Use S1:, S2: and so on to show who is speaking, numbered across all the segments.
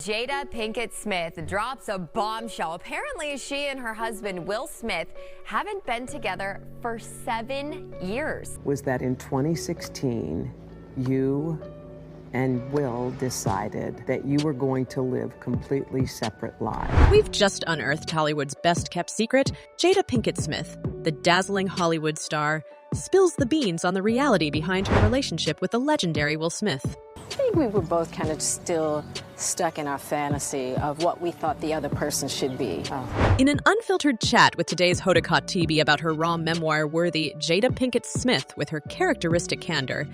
S1: Jada Pinkett Smith drops a bombshell. Apparently, she and her husband, Will Smith, haven't been together for 7 years.
S2: Was that in 2016, you and Will decided that you were going to live completely separate lives.
S3: We've just unearthed Hollywood's best-kept secret. Jada Pinkett Smith, the dazzling Hollywood star, spills the beans on the reality behind her relationship with the legendary Will Smith.
S4: I think we were both kind of still stuck in our fantasy of what we thought the other person should be.
S3: In an unfiltered chat with today's Hodakot TV about her raw memoir-worthy Jada Pinkett Smith with her characteristic candor,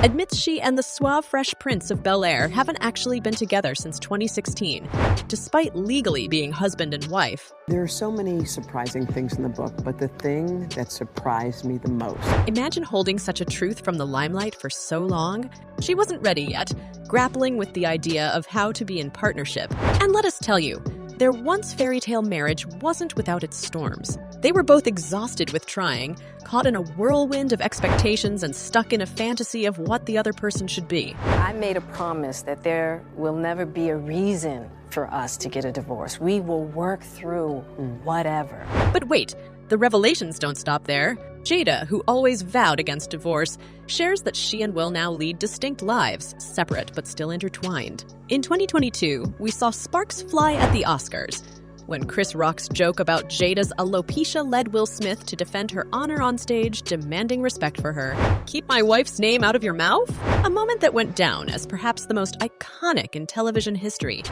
S3: admits she and the suave Fresh Prince of Bel-Air haven't actually been together since 2016, despite legally being husband and wife.
S2: There are so many surprising things in the book, but the thing that surprised me the most.
S3: Imagine holding such a truth from the limelight for so long. She wasn't ready yet, grappling with the idea of how to be in partnership. And let us tell you, their once fairy tale marriage wasn't without its storms. They were both exhausted with trying, caught in a whirlwind of expectations and stuck in a fantasy of what the other person should be.
S4: I made a promise that there will never be a reason for us to get a divorce. We will work through whatever.
S3: But wait, the revelations don't stop there. Jada, who always vowed against divorce, shares that she and Will now lead distinct lives, separate but still intertwined. In 2022, we saw sparks fly at the Oscars when Chris Rock's joke about Jada's alopecia led Will Smith to defend her honor on stage, demanding respect for her. "Keep my wife's name out of your mouth?" A moment that went down as perhaps the most iconic in television history.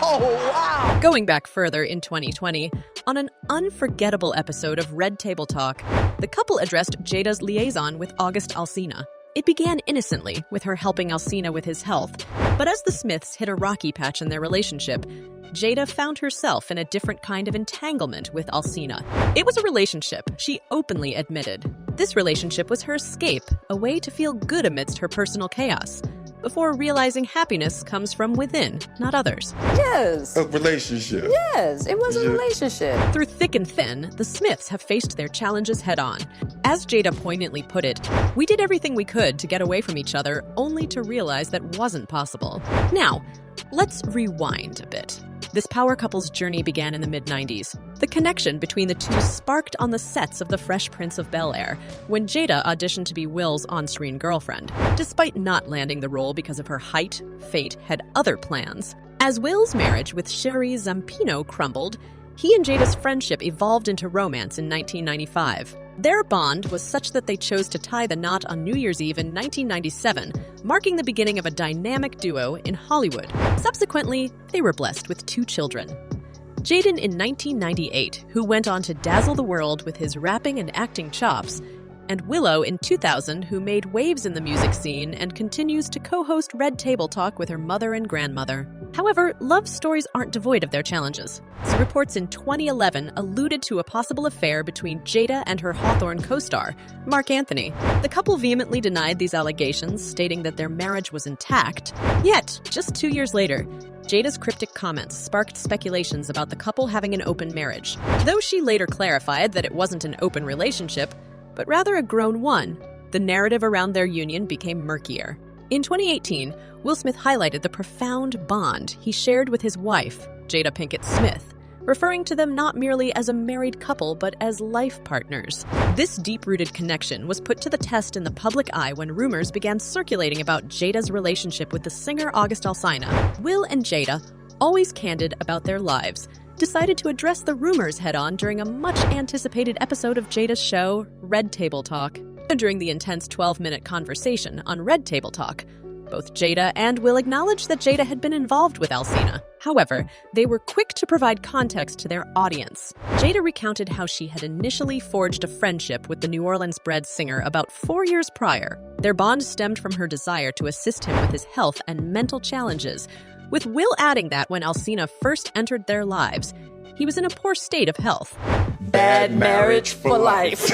S5: Oh, wow!
S3: Going back further in 2020, on an unforgettable episode of Red Table Talk, the couple addressed Jada's liaison with August Alsina. It began innocently, with her helping Alsina with his health, but as the Smiths hit a rocky patch in their relationship, Jada found herself in a different kind of entanglement with Alsina. It was a relationship, she openly admitted. This relationship was her escape, a way to feel good amidst her personal chaos, before realizing happiness comes from within, not others.
S4: Yes.
S5: A relationship.
S4: Yes, it was a relationship.
S3: Through thick and thin, the Smiths have faced their challenges head-on. As Jada poignantly put it, "We did everything we could to get away from each other, only to realize that wasn't possible." Now, let's rewind a bit. This power couple's journey began in the mid-90s. The connection between the two sparked on the sets of The Fresh Prince of Bel-Air, when Jada auditioned to be Will's on-screen girlfriend. Despite not landing the role because of her height, fate had other plans. As Will's marriage with Sherry Zampino crumbled, he and Jada's friendship evolved into romance in 1995. Their bond was such that they chose to tie the knot on New Year's Eve in 1997, marking the beginning of a dynamic duo in Hollywood. Subsequently, they were blessed with 2 children. Jaden in 1998, who went on to dazzle the world with his rapping and acting chops, and Willow in 2000, who made waves in the music scene and continues to co-host Red Table Talk with her mother and grandmother. However, love stories aren't devoid of their challenges. So reports in 2011 alluded to a possible affair between Jada and her Hawthorne co-star, Mark Anthony. The couple vehemently denied these allegations, stating that their marriage was intact. Yet, just 2 years later, Jada's cryptic comments sparked speculations about the couple having an open marriage. Though she later clarified that it wasn't an open relationship, but rather a grown one, the narrative around their union became murkier. In 2018, Will Smith highlighted the profound bond he shared with his wife, Jada Pinkett Smith, referring to them not merely as a married couple, but as life partners. This deep-rooted connection was put to the test in the public eye when rumors began circulating about Jada's relationship with the singer August Alsina. Will and Jada, always candid about their lives, decided to address the rumors head-on during a much-anticipated episode of Jada's show, Red Table Talk. During the intense 12-minute conversation on Red Table Talk, both Jada and Will acknowledged that Jada had been involved with Alsina. However, they were quick to provide context to their audience. Jada recounted how she had initially forged a friendship with the New Orleans-bred singer about 4 years prior. Their bond stemmed from her desire to assist him with his health and mental challenges, with Will adding that when Alsina first entered their lives, he was in a poor state of health.
S4: Bad marriage for life.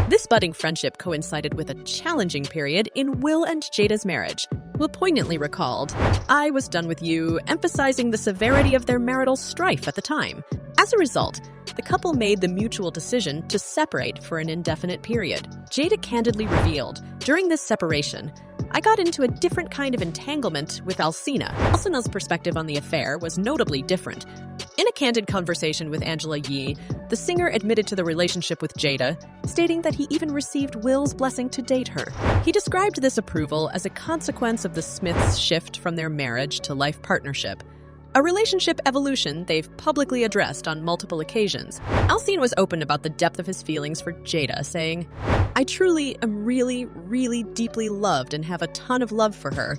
S3: This budding friendship coincided with a challenging period in Will and Jada's marriage. Will poignantly recalled, "I was done with you," emphasizing the severity of their marital strife at the time. As a result, the couple made the mutual decision to separate for an indefinite period. Jada candidly revealed, During this separation, I got into a different kind of entanglement with Alsina. Alsina's perspective on the affair was notably different. In a candid conversation with Angela Yee, the singer admitted to the relationship with Jada, stating that he even received Will's blessing to date her. He described this approval as a consequence of the Smiths' shift from their marriage to life partnership, a relationship evolution they've publicly addressed on multiple occasions. Alsina was open about the depth of his feelings for Jada, saying, "I truly am really, really deeply loved and have a ton of love for her.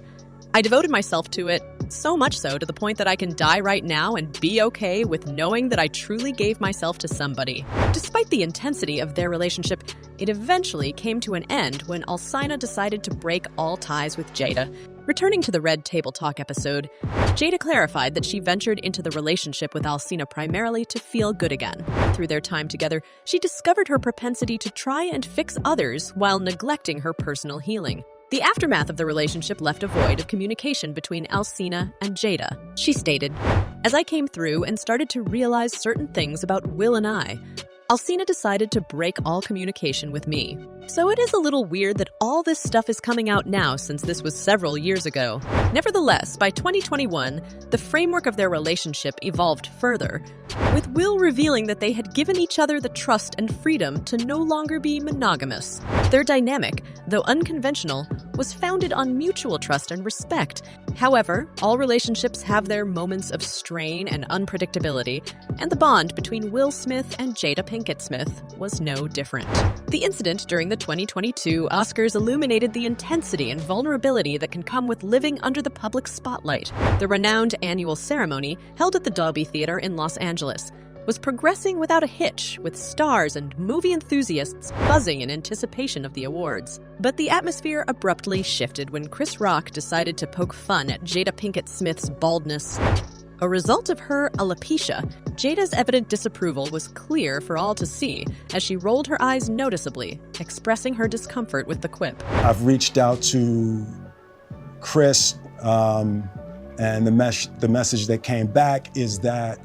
S3: I devoted myself to it, so much so to the point that I can die right now and be okay with knowing that I truly gave myself to somebody." Despite the intensity of their relationship, it eventually came to an end when Alsina decided to break all ties with Jada. Returning to the Red Table Talk episode, Jada clarified that she ventured into the relationship with Alsina primarily to feel good again. Through their time together, she discovered her propensity to try and fix others while neglecting her personal healing. The aftermath of the relationship left a void of communication between Alsina and Jada. She stated, "As I came through and started to realize certain things about Will and I, Alsina decided to break all communication with me. So it is a little weird that all this stuff is coming out now since this was several years ago." Nevertheless, by 2021, the framework of their relationship evolved further, with Will revealing that they had given each other the trust and freedom to no longer be monogamous. Their dynamic, though unconventional, was founded on mutual trust and respect. However, all relationships have their moments of strain and unpredictability, and the bond between Will Smith and Jada Pinkett Smith was no different. The incident during the 2022 Oscars illuminated the intensity and vulnerability that can come with living under the public spotlight. The renowned annual ceremony, held at the Dolby Theater in Los Angeles, was progressing without a hitch, with stars and movie enthusiasts buzzing in anticipation of the awards. But the atmosphere abruptly shifted when Chris Rock decided to poke fun at Jada Pinkett Smith's baldness. A result of her alopecia, Jada's evident disapproval was clear for all to see as she rolled her eyes noticeably, expressing her discomfort with the quip.
S6: I've reached out to Chris, and the message that came back is that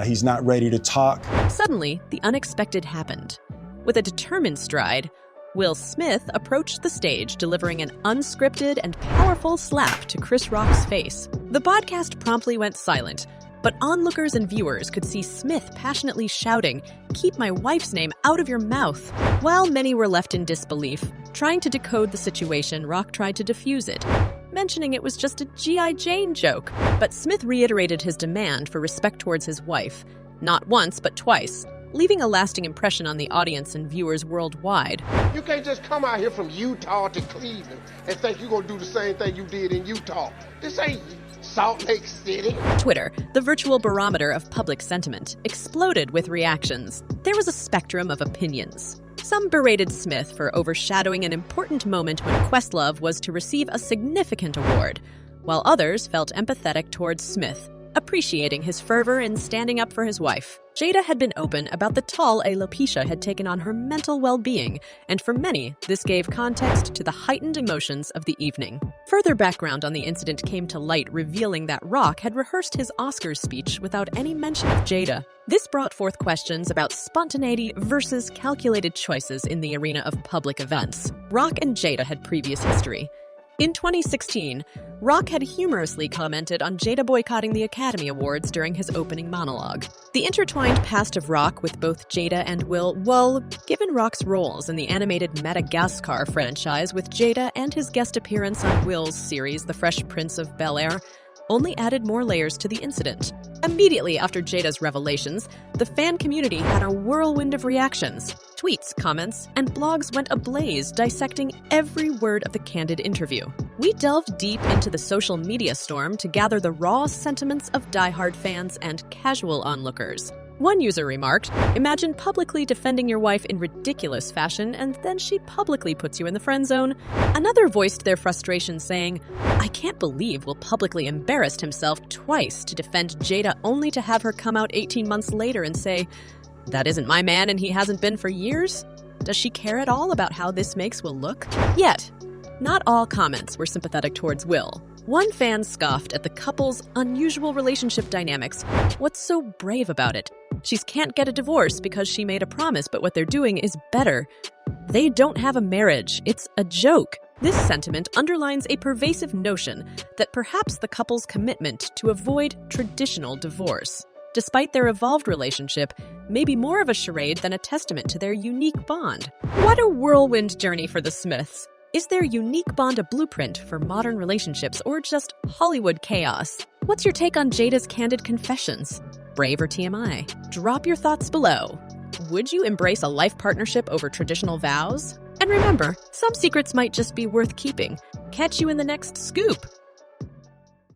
S6: he's not ready to talk.
S3: Suddenly, the unexpected happened. With a determined stride, Will Smith approached the stage, delivering an unscripted and powerful slap to Chris Rock's face. The podcast promptly went silent, but onlookers and viewers could see Smith passionately shouting, "Keep my wife's name out of your mouth." While many were left in disbelief, trying to decode the situation, Rock tried to defuse it, mentioning it was just a G.I. Jane joke. But Smith reiterated his demand for respect towards his wife, not once but twice, leaving a lasting impression on the audience and viewers worldwide.
S5: You can't just come out here from Utah to Cleveland and think you're gonna do the same thing you did in Utah. This ain't Salt Lake City.
S3: Twitter, the virtual barometer of public sentiment, exploded with reactions. There was a spectrum of opinions. Some berated Smith for overshadowing an important moment when Questlove was to receive a significant award, while others felt empathetic towards Smith, appreciating his fervor in standing up for his wife. Jada had been open about the toll alopecia had taken on her mental well-being, and for many, this gave context to the heightened emotions of the evening. Further background on the incident came to light, revealing that Rock had rehearsed his Oscars speech without any mention of Jada. This brought forth questions about spontaneity versus calculated choices in the arena of public events. Rock and Jada had previous history. In 2016, Rock had humorously commented on Jada boycotting the Academy Awards during his opening monologue. The intertwined past of Rock with both Jada and Will, well, given Rock's roles in the animated Madagascar franchise with Jada and his guest appearance on Will's series The Fresh Prince of Bel-Air, only added more layers to the incident. Immediately after Jada's revelations, the fan community had a whirlwind of reactions. Tweets, comments, and blogs went ablaze, dissecting every word of the candid interview. We delved deep into the social media storm to gather the raw sentiments of diehard fans and casual onlookers. One user remarked, "Imagine publicly defending your wife in ridiculous fashion, and then she publicly puts you in the friend zone." Another voiced their frustration, saying, "I can't believe Will publicly embarrassed himself twice to defend Jada only to have her come out 18 months later and say, 'That isn't my man and he hasn't been for years?' Does she care at all about how this makes Will look?" Yet, not all comments were sympathetic towards Will. One fan scoffed at the couple's unusual relationship dynamics. "What's so brave about it? She can't get a divorce because she made a promise, but what they're doing is better. They don't have a marriage. It's a joke." This sentiment underlines a pervasive notion that perhaps the couple's commitment to avoid traditional divorce, despite their evolved relationship, may be more of a charade than a testament to their unique bond. What a whirlwind journey for the Smiths! Is their unique bond a blueprint for modern relationships or just Hollywood chaos? What's your take on Jada's candid confessions? Brave or TMI? Drop your thoughts below. Would you embrace a life partnership over traditional vows? And remember, some secrets might just be worth keeping. Catch you in the next scoop.